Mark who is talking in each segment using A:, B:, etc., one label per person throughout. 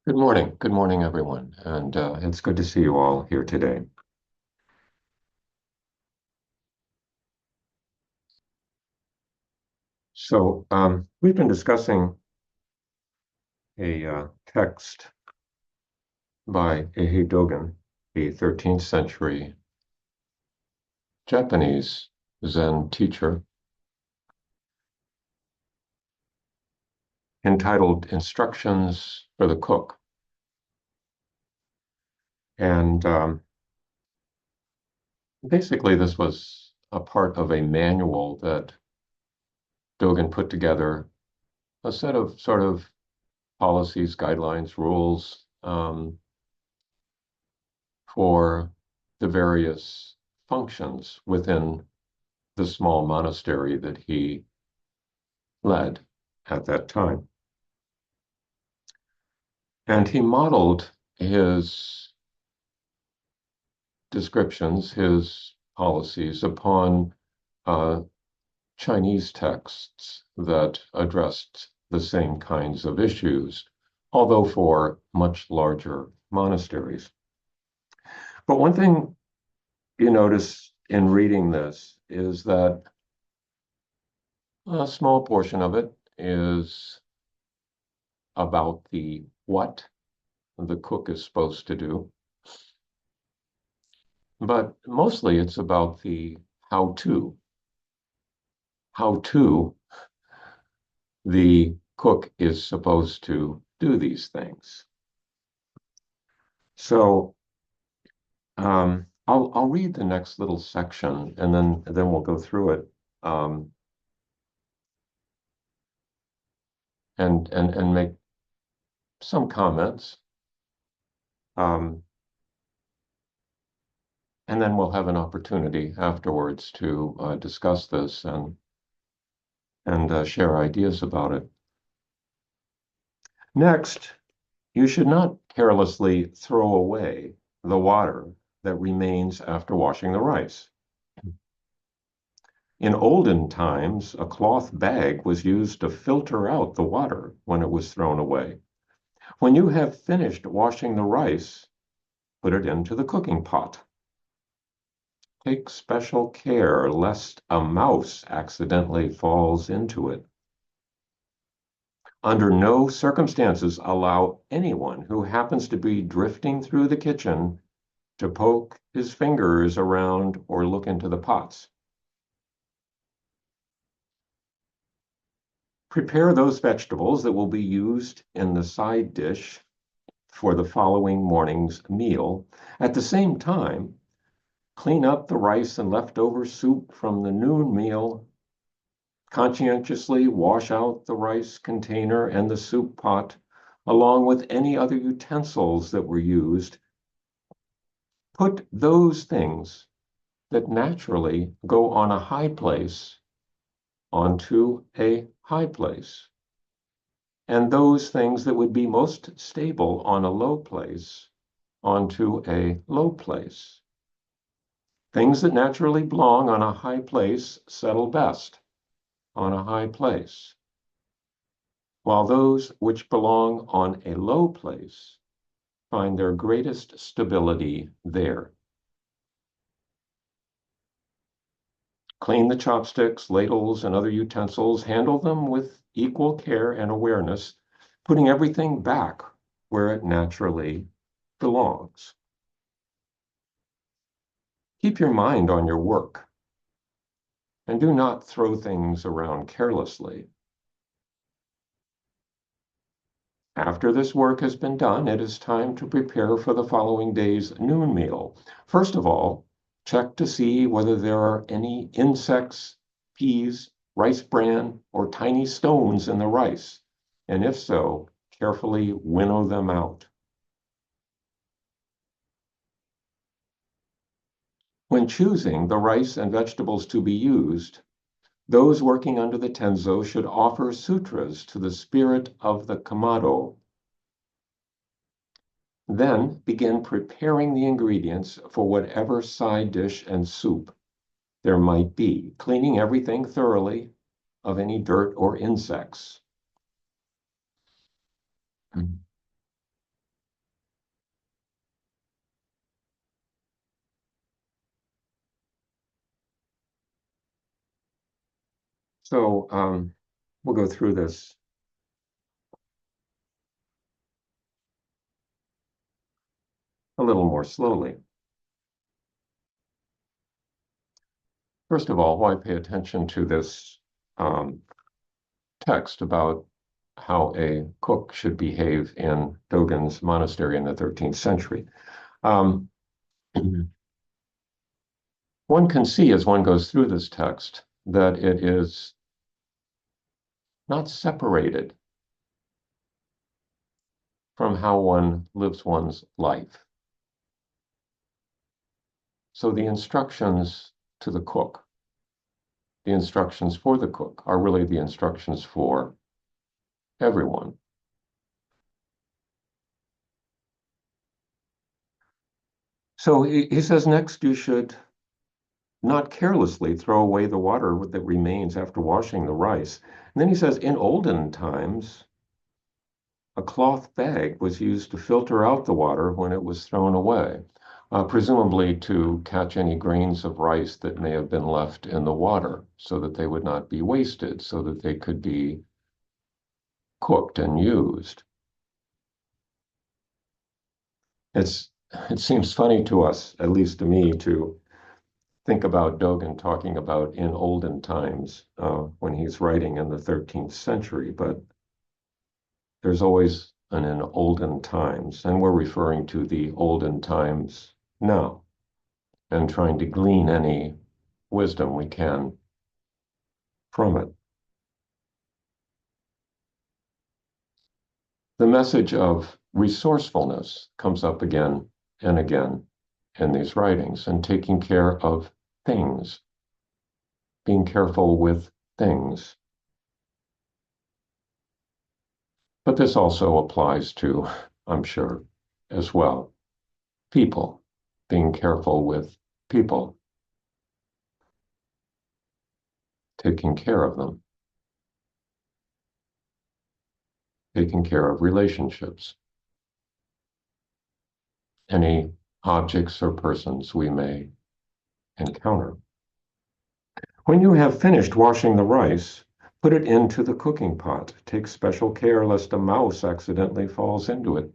A: Good morning. Good morning, everyone. And it's good to see you all here today. We've been discussing a text by Dogen, the 13th century Japanese Zen teacher, entitled Instructions for the Cook. And basically, this was a part of a manual that Dogen put together, a set of sort of policies, guidelines, rules, for the various functions within the small monastery that he led at that time. And he modeled his descriptions, his policies upon Chinese texts that addressed the same kinds of issues, although for much larger monasteries. But one thing you notice in reading this is that a small portion of it is about the what the cook is supposed to do, but mostly it's about the how to. How to the cook is supposed to do these things. So I'll read the next little section and then we'll go through it and make some comments. And then we'll have an opportunity afterwards to discuss this and share ideas about it. Next, you should not carelessly throw away the water that remains after washing the rice. In olden times, a cloth bag was used to filter out the water when it was thrown away. When you have finished washing the rice, put it into the cooking pot. Take special care lest a mouse accidentally falls into it. Under no circumstances allow anyone who happens to be drifting through the kitchen to poke his fingers around or look into the pots. Prepare those vegetables that will be used in the side dish for the following morning's meal. At the same time, clean up the rice and leftover soup from the noon meal. Conscientiously wash out the rice container and the soup pot, along with any other utensils that were used. Put those things that naturally go on a high place onto a high place, and those things that would be most stable on a low place onto a low place. Things that naturally belong on a high place settle best on a high place, while those which belong on a low place find their greatest stability there. Clean the chopsticks, ladles, and other utensils. Handle them with equal care and awareness, putting everything back where it naturally belongs. Keep your mind on your work, and do not throw things around carelessly. After this work has been done, it is time to prepare for the following day's noon meal. First of all, check to see whether there are any insects, peas, rice bran, or tiny stones in the rice, and if so, carefully winnow them out. When choosing the rice and vegetables to be used, those working under the tenzo should offer sutras to the spirit of the kamado. Then begin preparing the ingredients for whatever side dish and soup there might be, cleaning everything thoroughly of any dirt or insects. So we'll go through this a little more slowly. First of all, why pay attention to this text about how a cook should behave in Dogen's monastery in the 13th century? Um, one can see as one goes through this text that it is not separated from how one lives one's life. So the instructions to the cook, the instructions for the cook are really the instructions for everyone. So he says next you should not carelessly throw away the water that remains after washing the rice. And then he says in olden times, a cloth bag was used to filter out the water when it was thrown away, presumably to catch any grains of rice that may have been left in the water so that they would not be wasted, so that they could be cooked and used. It seems funny to us, at least to me, to think about Dogen talking about in olden times when he's writing in the 13th century, but there's always an in olden times, and we're referring to the olden times now and trying to glean any wisdom we can from it. The message of resourcefulness comes up again and again in these writings, and taking care of things, being careful with things. But this also applies to, I'm sure, as well, people, being careful with people, taking care of them, taking care of relationships, any objects or persons we may encounter. When you have finished washing the rice, put it into the cooking pot. Take special care lest a mouse accidentally falls into it.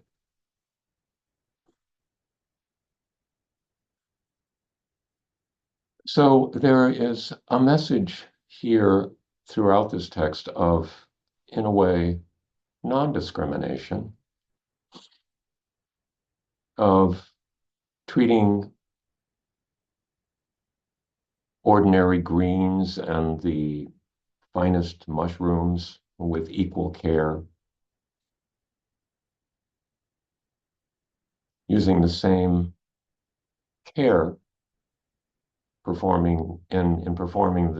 A: So there is a message here throughout this text of, in a way, non-discrimination, of treating ordinary greens and the finest mushrooms with equal care, using the same care in performing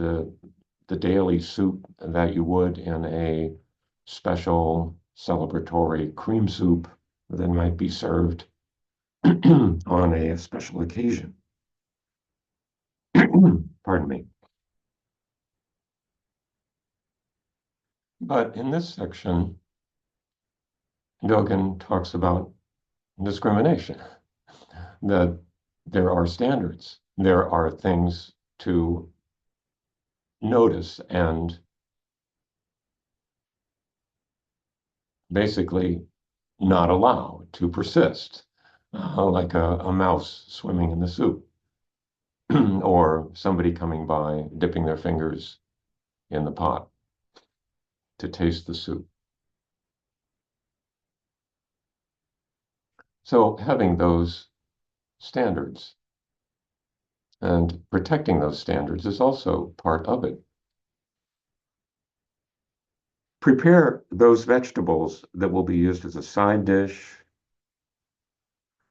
A: the daily soup that you would in a special celebratory cream soup that might be served on a special occasion. Pardon me. But in this section, Dogen talks about discrimination, that there are standards, there are things to notice and basically not allow to persist, like a mouse swimming in the soup or somebody coming by dipping their fingers in the pot to taste the soup. So having those standards and protecting those standards is also part of it. Prepare those vegetables that will be used as a side dish.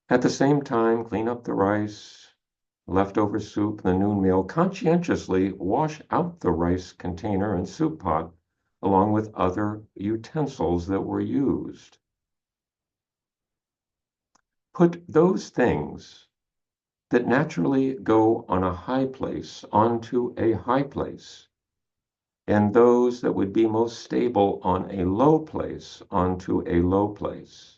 A: At the same time, clean up the rice, leftover soup, the noon meal. Conscientiously wash out the rice container and soup pot along with other utensils that were used. Put those things that naturally go on a high place onto a high place, and those that would be most stable on a low place onto a low place.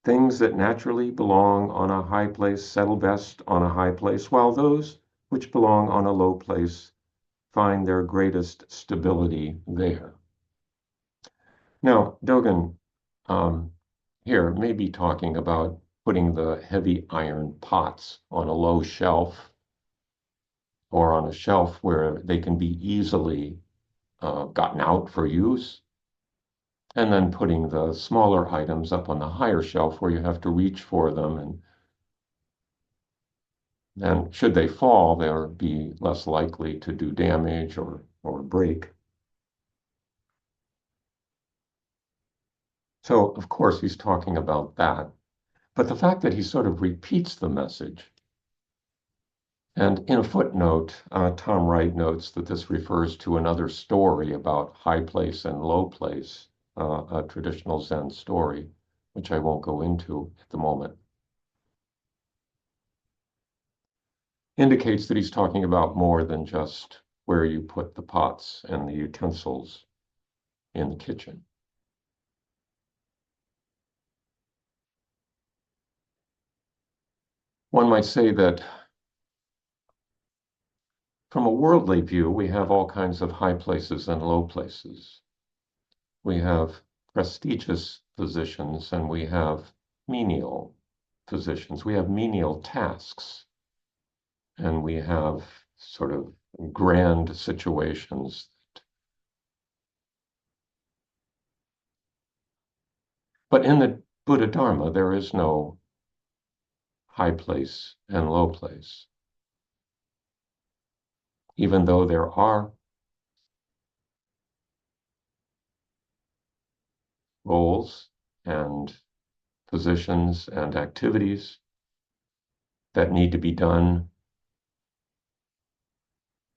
A: Things that naturally belong on a high place settle best on a high place, while those which belong on a low place find their greatest stability there. Now, Dogen here may be talking about putting the heavy iron pots on a low shelf or on a shelf where they can be easily gotten out for use, and then putting the smaller items up on the higher shelf where you have to reach for them, and should they fall, they'll be less likely to do damage or break. So, of course, he's talking about that. But the fact that he sort of repeats the message, and in a footnote, Tom Wright notes that this refers to another story about high place and low place, a traditional Zen story, which I won't go into at the moment. Indicates that he's talking about more than just where you put the pots and the utensils in the kitchen. One might say that from a worldly view, we have all kinds of high places and low places. We have prestigious positions and we have menial positions. We have menial tasks and we have sort of grand situations. But in the Buddha Dharma, there is no high place and low place. Even though there are roles and positions and activities that need to be done.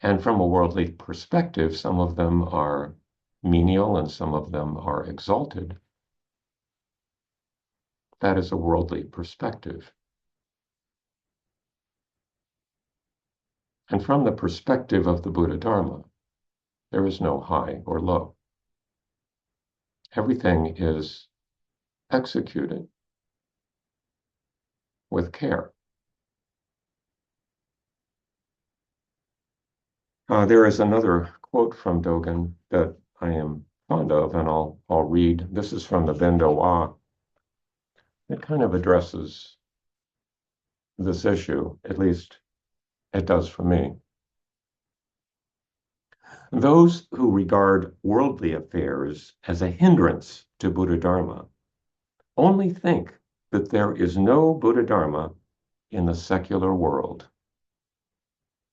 A: And from a worldly perspective, some of them are menial and some of them are exalted. That is a worldly perspective. And from the perspective of the Buddha Dharma, there is no high or low. Everything is executed with care. There is another quote from Dogen that I am fond of, and I'll read. This is from the Bendo Wa. It kind of addresses this issue, at least it does for me. Those who regard worldly affairs as a hindrance to Buddha Dharma only think that there is no Buddha Dharma in the secular world.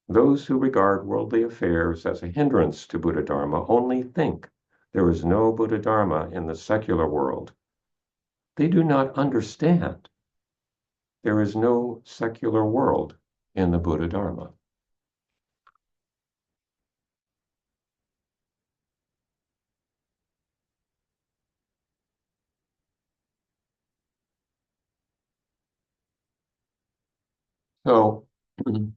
A: Those who regard worldly affairs as a hindrance to Buddha Dharma only think there is no Buddha Dharma in the secular world. They do not understand there is no secular world in the Buddha Dharma. So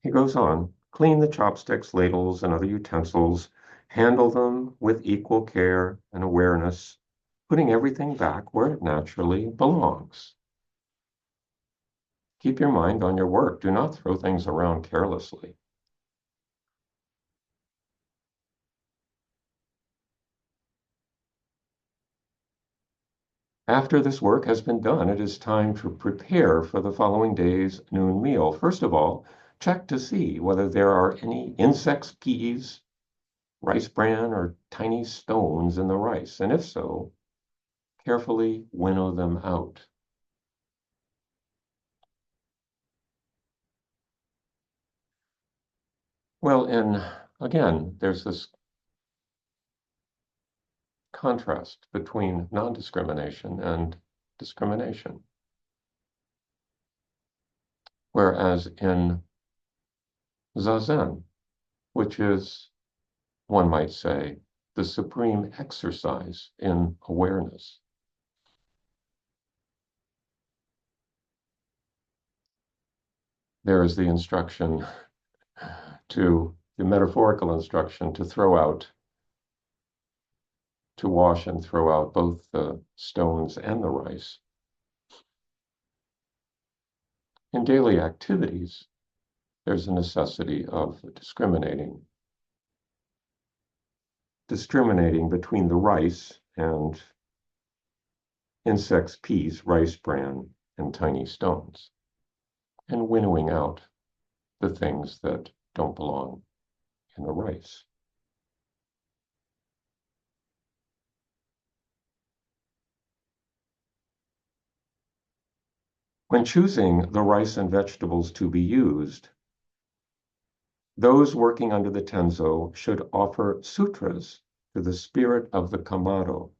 A: he goes on, clean the chopsticks, ladles, and other utensils, handle them with equal care and awareness, putting everything back where it naturally belongs. Keep your mind on your work. Do not throw things around carelessly. After this work has been done, it is time to prepare for the following day's noon meal. First of all, check to see whether there are any insects, peas, rice bran, or tiny stones in the rice, and if so, carefully winnow them out. Well, and again, there's this contrast between non-discrimination and discrimination. Whereas in Zazen, which is, one might say, the supreme exercise in awareness, there is the instruction the metaphorical instruction to throw out, to wash and throw out both the stones and the rice. In daily activities, there's a necessity of discriminating. discriminating between the rice and insects, peas, rice bran, and tiny stones, and winnowing out the things that don't belong in the rice. When choosing the rice and vegetables to be used, those working under the tenzo should offer sutras to the spirit of the kamado.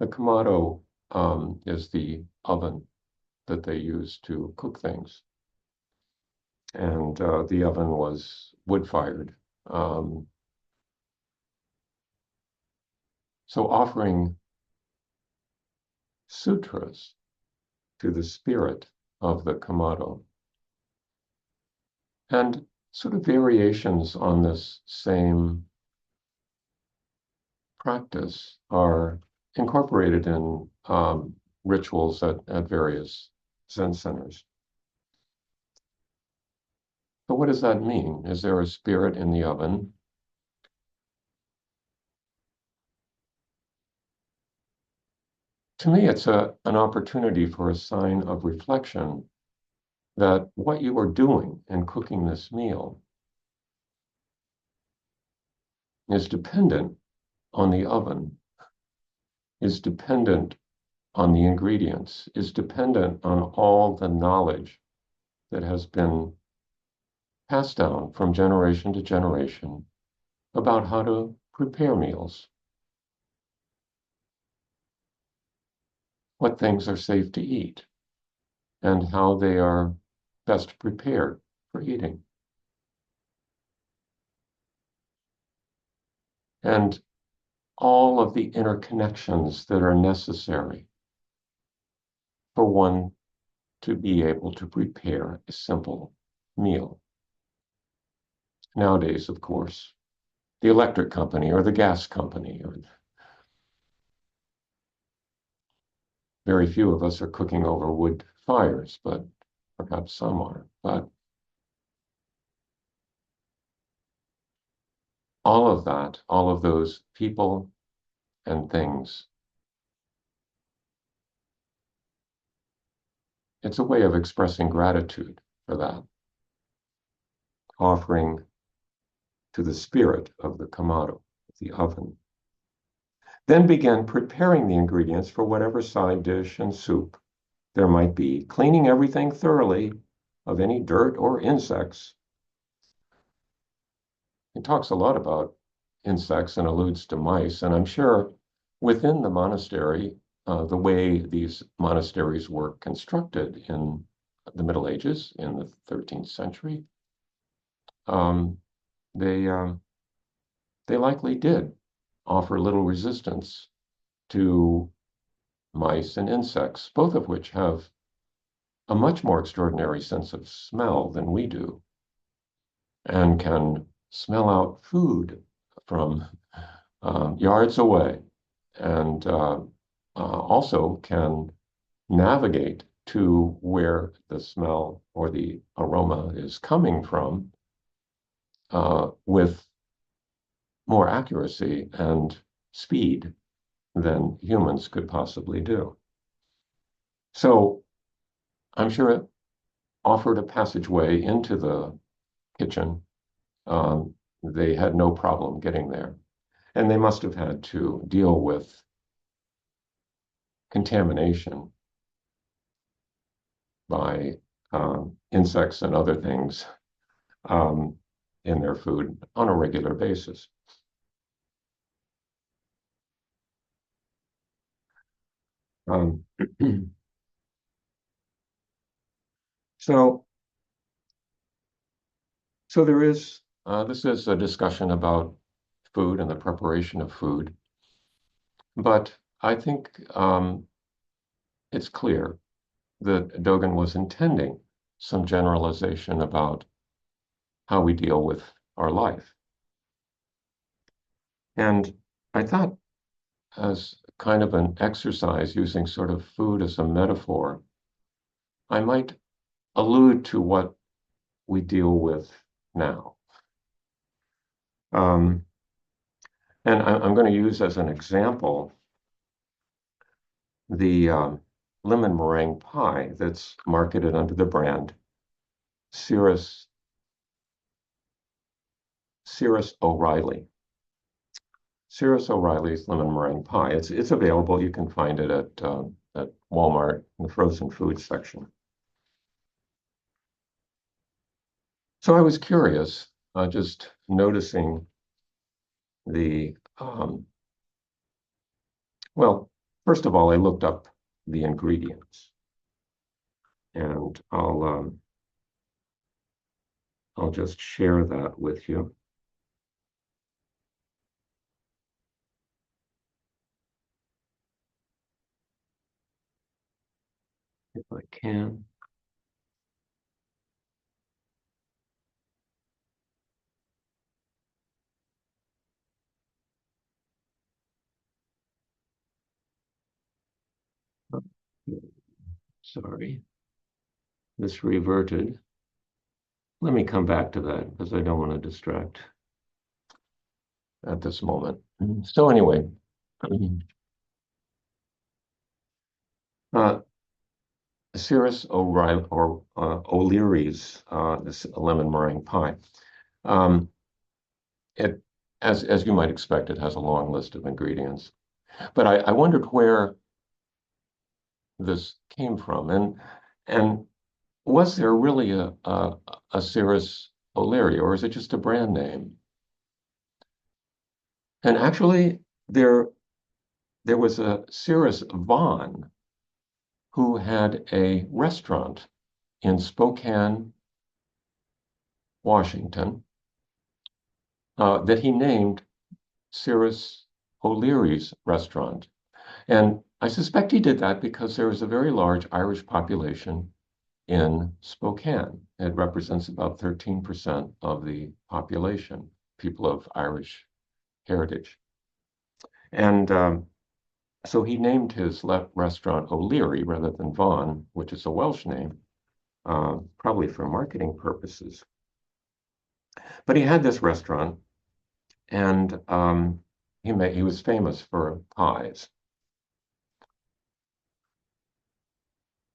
A: The kamado is the oven that they use to cook things. And the oven was wood-fired. So offering sutras to the spirit of the kamado. And sort of variations on this same practice are incorporated in rituals at various Zen centers. So what does that mean? Is there a spirit in the oven? To me, it's an opportunity for a sign of reflection that what you are doing in cooking this meal is dependent on the oven, is dependent on the ingredients, is dependent on all the knowledge that has been passed down from generation to generation about how to prepare meals, what things are safe to eat, and how they are best prepared for eating. And all of the interconnections that are necessary for one to be able to prepare a simple meal. Nowadays, of course, the electric company or the gas company, or very few of us are cooking over wood fires, but perhaps some are. But all of that, all of those people and things, it's a way of expressing gratitude for that, offering to the spirit of the kamado, the oven. Then begin preparing the ingredients for whatever side dish and soup there might be, cleaning everything thoroughly of any dirt or insects. It talks a lot about insects and alludes to mice, and I'm sure within the monastery, the way these monasteries were constructed in the Middle Ages, in the 13th century, they likely did offer little resistance to mice and insects, both of which have a much more extraordinary sense of smell than we do, and can smell out food from yards away, and also can navigate to where the smell or the aroma is coming from with more accuracy and speed than humans could possibly do. So I'm sure it offered a passageway into the kitchen. They had no problem getting there. And they must have had to deal with contamination by insects and other things in their food on a regular basis. So there is, this is a discussion about food and the preparation of food, but I think it's clear that Dogen was intending some generalization about how we deal with our life. And I thought, as kind of an exercise using sort of food as a metaphor, I might allude to what we deal with now. And I'm going to use as an example the lemon meringue pie that's marketed under the brand Cirrus O'Reilly. Cirrus O'Reilly's lemon meringue pie. It's available. You can find it at Walmart in the frozen food section. So I was curious, just noticing the well, first of all, I looked up the ingredients, and I'll just share that with you if I can. Sorry, this reverted. Let me come back to that because I don't want to distract at this moment. So anyway, uh, Cirrus O'Reilly or O'Leary's this lemon meringue pie. Um, it, as you might expect, it has a long list of ingredients. But I wondered where this came from, and was there really a Cirrus O'Leary, or is it just a brand name? And actually, there was a Cirrus Vaughn who had a restaurant in Spokane, Washington, that he named Cirrus O'Leary's Restaurant. And I suspect he did that because there was a very large Irish population in Spokane. It represents about 13% of the population, people of Irish heritage. And so he named his restaurant O'Leary rather than Vaughan, which is a Welsh name, probably for marketing purposes. But he had this restaurant, and he was famous for pies.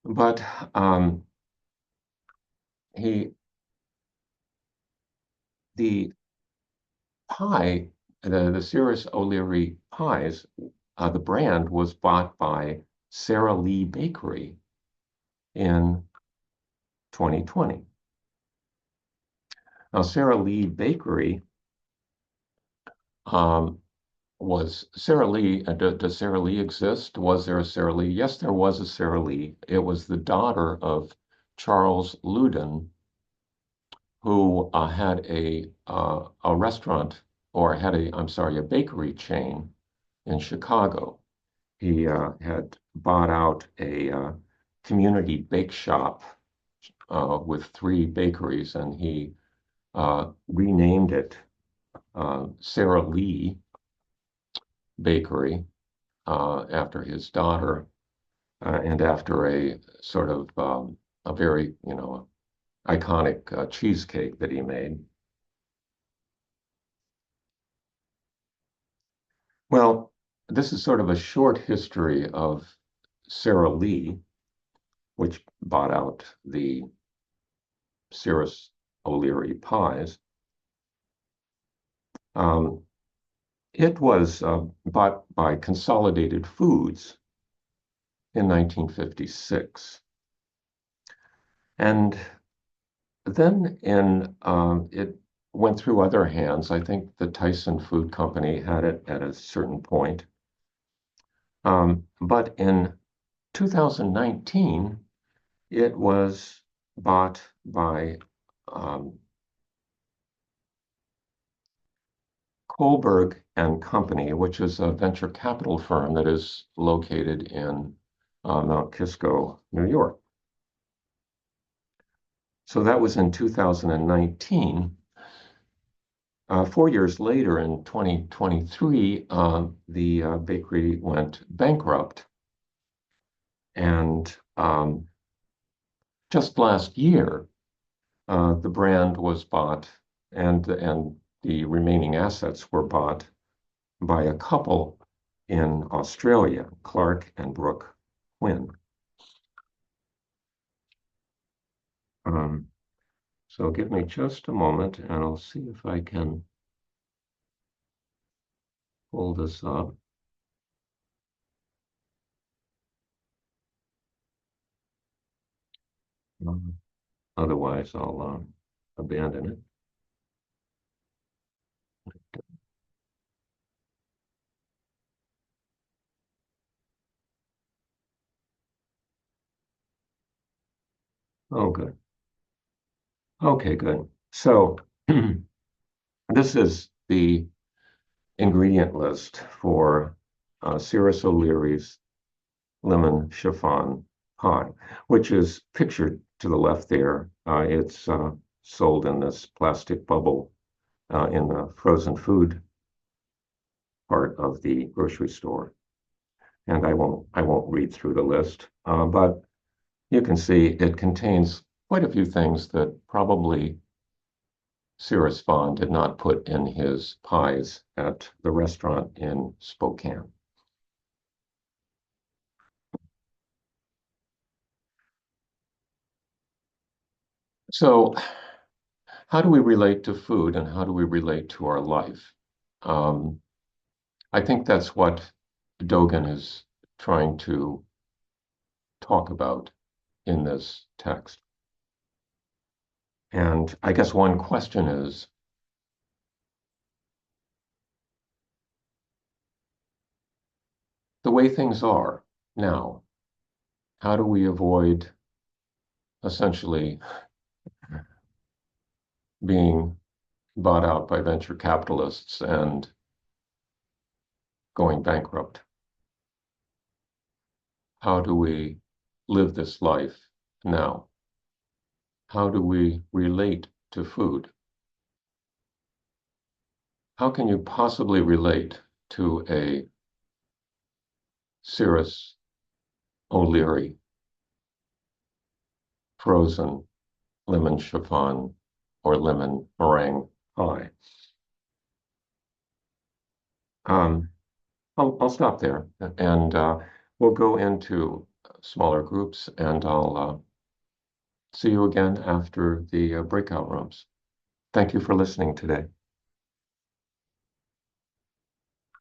A: But the pie, the Cirrus O'Leary pies, the brand was bought by Sara Lee Bakery in 2020. Now, Sara Lee Bakery was Sara Lee. Does Sara Lee exist? Was there a Sara Lee? Yes, there was a Sara Lee. It was the daughter of Charles Loudon, who had a restaurant, or had a bakery chain in Chicago. He had bought out a community bake shop with 3 bakeries, and he renamed it Sara Lee Bakery after his daughter and after a sort of a very, iconic cheesecake that he made. Well, this is sort of a short history of Sara Lee, which bought out the Cirrus O'Leary pies. It was bought by Consolidated Foods in 1956. And then it went through other hands. I think the Tyson Food Company had it at a certain point. But in 2019, it was bought by Kohlberg and Company, which is a venture capital firm that is located in Mount Kisco, New York. So that was in 2019. 4 years later, in 2023, the bakery went bankrupt. And just last year, the brand was bought, and the remaining assets were bought by a couple in Australia, Clark and Brooke Quinn. So give me just a moment and I'll see if I can pull this up. Otherwise, I'll abandon it. Oh, good. Okay, good. So this is the ingredient list for Cirrus O'Leary's lemon chiffon pie, which is pictured to the left there. It's sold in this plastic bubble in the frozen food part of the grocery store. And I won't read through the list, but you can see it contains quite a few things that probably Cyrus Vaughn did not put in his pies at the restaurant in Spokane. So, how do we relate to food and how do we relate to our life? Um, I think that's what Dogen is trying to talk about in this text. And I guess one question is, the way things are now, how do we avoid essentially being bought out by venture capitalists and going bankrupt? How do we live this life now? How do we relate to food? How can you possibly relate to a Cirrus O'Leary frozen lemon chiffon or lemon meringue pie? I'll stop there and we'll go into smaller groups and I'll see you again after the breakout rooms. Thank you for listening today.